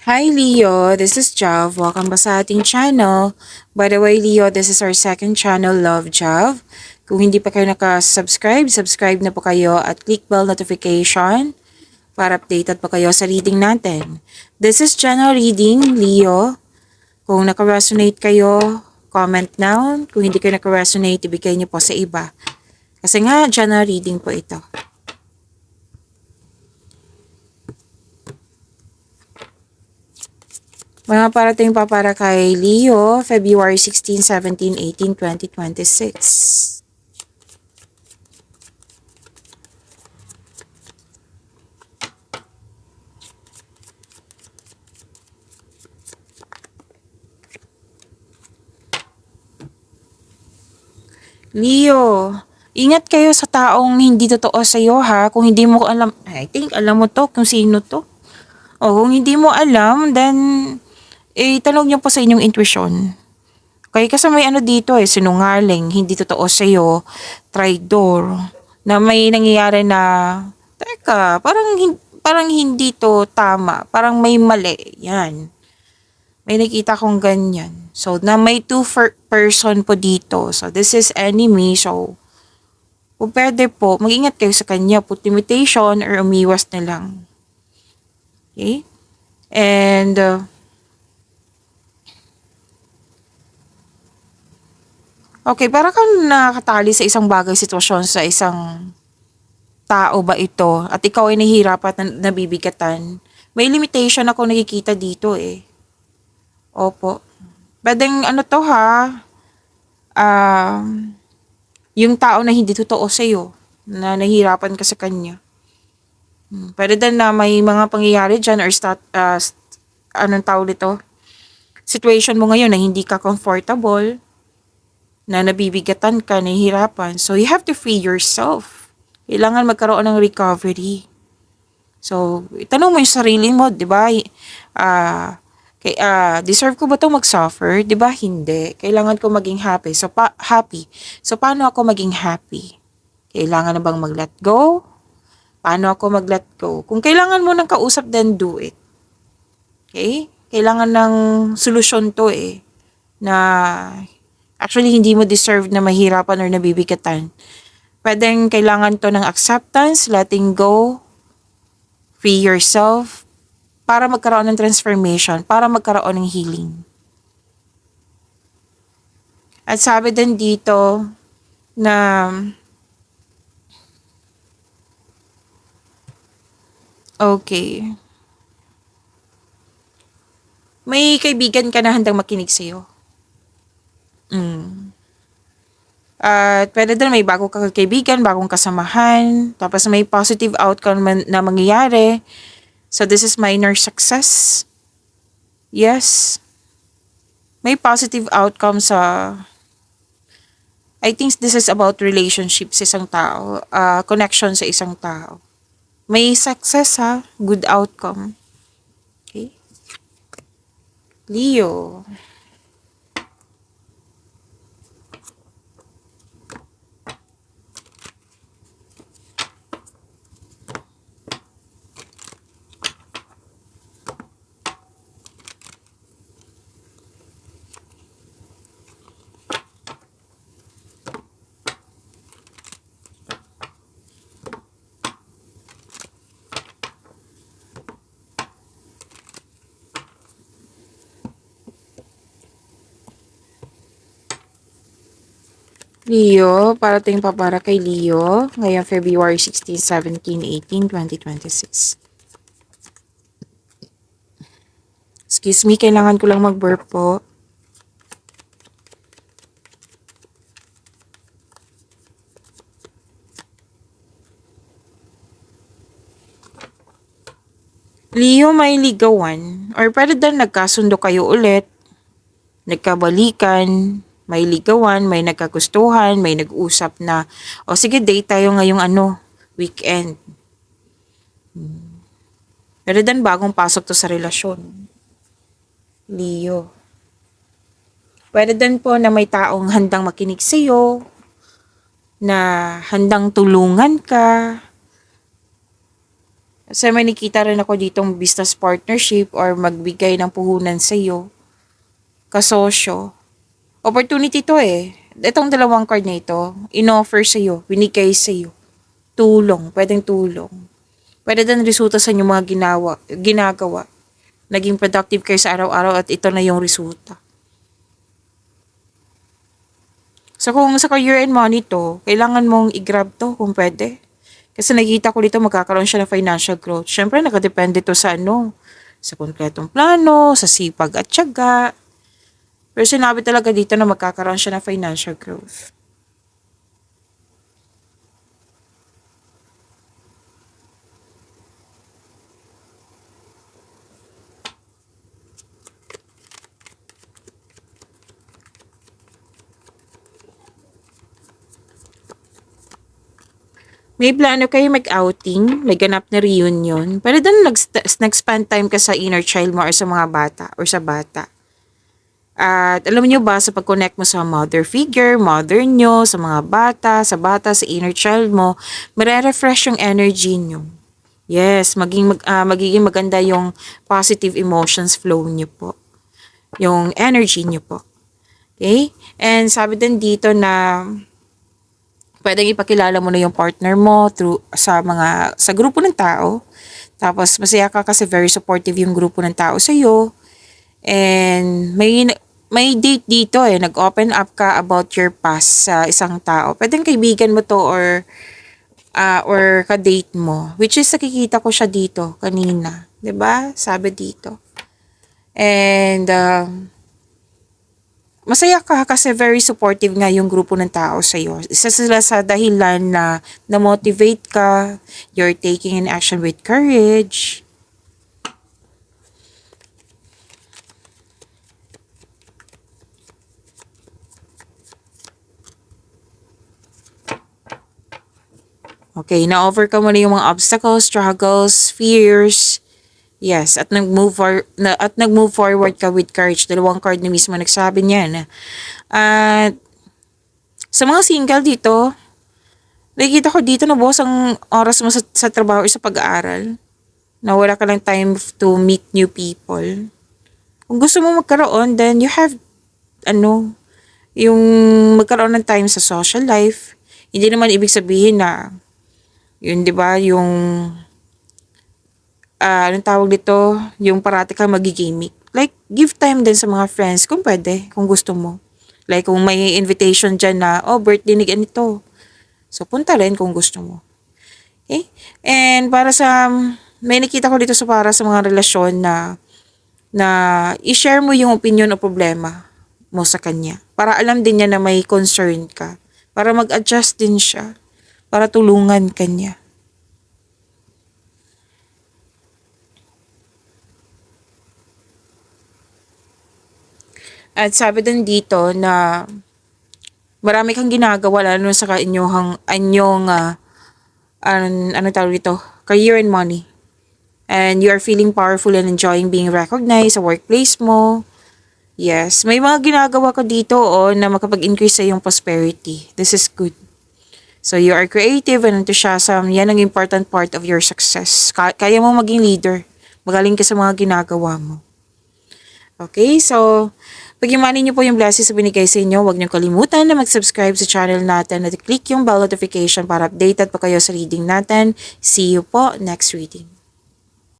Hi Leo, this is Jav. Welcome ba sa ating channel? By the way Leo, this is our second channel, Love Jav. Kung hindi pa kayo subscribe na po kayo at click bell notification para updated pa kayo sa reading natin. This is general reading, Leo. Kung naka-resonate kayo, comment down. Kung hindi kayo naka-resonate, ibigay niyo po sa iba. Kasi nga, general reading po ito. Mga parating pa para kay Leo, February 16, 17, 18, 2026. Leo, ingat kayo sa taong hindi totoo sa iyo ha. Kung hindi mo alam, I think alam mo to kung sino to. O kung hindi mo alam, then tanong niyo po sa inyong intuition. Kaya kasi may ano dito sinungaling, hindi totoo sa iyo, traidor, na may nangyayari na, teka, parang hindi to tama, parang may mali, yan. May nakita kong ganyan. So, na may person po dito. So, this is enemy. So, kung pwede po, mag-ingat kayo sa kanya. Put limitation or umiwas na lang. Okay? And, okay, para kang nakatali sa isang bagay, sitwasyon, sa isang tao ba ito, at ikaw ay nahihirapan at nabibigatan. May limitation ako nakikita dito Opo. Pwedeng ano to ha, yung tao na hindi totoo sa'yo, na nahihirapan ka sa kanya. Pwede din na may mga pangyayari dyan or anong tawag dito, situation mo ngayon na hindi ka comfortable, na nabibigatan ka, nahihirapan. So, you have to free yourself. Kailangan magkaroon ng recovery. So, itanong mo yung sarili mo, di ba? Deserve ko ba itong mag-suffer? Di ba? Hindi. Kailangan ko maging happy. So, happy. So, paano ako maging happy? Kailangan na bang mag-let go? Paano ako mag-let go? Kung kailangan mo ng kausap, then do it. Okay? Kailangan ng solusyon to na actually hindi mo deserve na mahirapan or nabibigatan. Pwedeng kailangan to ng acceptance, letting go, free yourself, para magkaroon ng transformation, para magkaroon ng healing. At sabi din dito na okay, may kaibigan ka na handang makinig sa'yo. At pwede din may bago kang kaibigan, bagong kasamahan, tapos may positive outcome na mangyayari. So this is minor success. Yes. May positive outcome sa, I think this is about relationship sa isang tao, connection sa isang tao. May success ha, good outcome. Okay? Leo. Leo, parating pa para kay Leo, ngayong February 16, 17, 18, 2026. Excuse me, kailangan ko lang mag-burp po. Leo, may ligawan, or pwede din nagkasundo kayo ulit, nagkabalikan, may ligawan, may nagkagustuhan, may nag-usap na, o sige, date tayo ngayong weekend. Pero din bagong pasok to sa relasyon. Leo. Pwede din po na may taong handang makinig sa'yo, na handang tulungan ka. Kasi may nakita rin ako ditong business partnership or magbigay ng puhunan sa iyo, kasosyo. Opportunity to eh. Itong dalawang card na ito, in-offer sa iyo, binigay sa iyo. Tulong, pwedeng tulong. Pwede din resulta sa inyong mga ginagawa. Naging productive kayo sa araw-araw at ito na yung resulta. So kung sa career and money to, kailangan mong i-grab to kung pwede. Kasi nakikita ko dito magkakaroon siya ng financial growth. Siyempre nakadepende to sa sa konkretong plano, sa sipag at tiyaga. Pero sinabi talaga dito na magkakaroon siya ng financial growth. May plano kayo mag-outing, may ganap na reunion. Pero doon nag-spend time ka sa inner child mo or sa mga bata or sa bata. At alam niyo ba sa pag-connect mo sa mother figure, mother nyo, sa mga bata, sa inner child mo, mare-refresh yung energy nyo. Yes, magiging maganda yung positive emotions flow niyo po. Yung energy niyo po. Okay? And sabi din dito na pwedeng ipakilala mo na yung partner mo sa grupo ng tao. Tapos masaya ka kasi very supportive yung grupo ng tao sa iyo. And may date dito eh, nag-open up ka about your past sa isang tao. Pwedeng kaibigan mo to or ka-date mo, which is nakikita ko siya dito kanina, 'di ba? Sabi dito. And masaya ka kasi very supportive nga yung grupo ng tao sa iyo. Isa sila sa dahilan na na-motivate ka, you're taking an action with courage. Okay, na-overcome mo na yung mga obstacles, struggles, fears. Yes, at nag-move forward ka with courage. Dalawang card na mismo nagsabi niyan. At sa mga single dito, nakikita ko dito na bukas ang oras mo sa trabaho o sa pag-aaral. Na wala ka lang time to meet new people. Kung gusto mo magkaroon, then you have, yung magkaroon ng time sa social life. Hindi naman ibig sabihin na, yun, di ba, yung anong tawag dito, yung parati kang magigimik. Like, give time din sa mga friends kung pwede, kung gusto mo. Like, kung may invitation dyan na, birthday ni ganito. So, punta rin kung gusto mo. Okay? And may nakita ko dito para sa mga relasyon na i-share mo yung opinion o problema mo sa kanya. Para alam din niya na may concern ka. Para mag-adjust din siya. Para tulungan kanya. At sabi din dito na marami kang ginagawa lalo sa ano tawag dito, career and money. And you are feeling powerful and enjoying being recognized sa workplace mo. Yes, may mga ginagawa ka dito na makapag-increase sa iyong prosperity. This is good. So you are creative and enthusiasm. Yan ang important part of your success. Kaya mo maging leader. Magaling ka sa mga ginagawa mo. Okay, so pag-imanin niyo po yung blessings na binigay sa inyo, huwag niyo kalimutan na mag-subscribe sa channel natin at click yung bell notification para updated pa kayo sa reading natin. See you po next reading.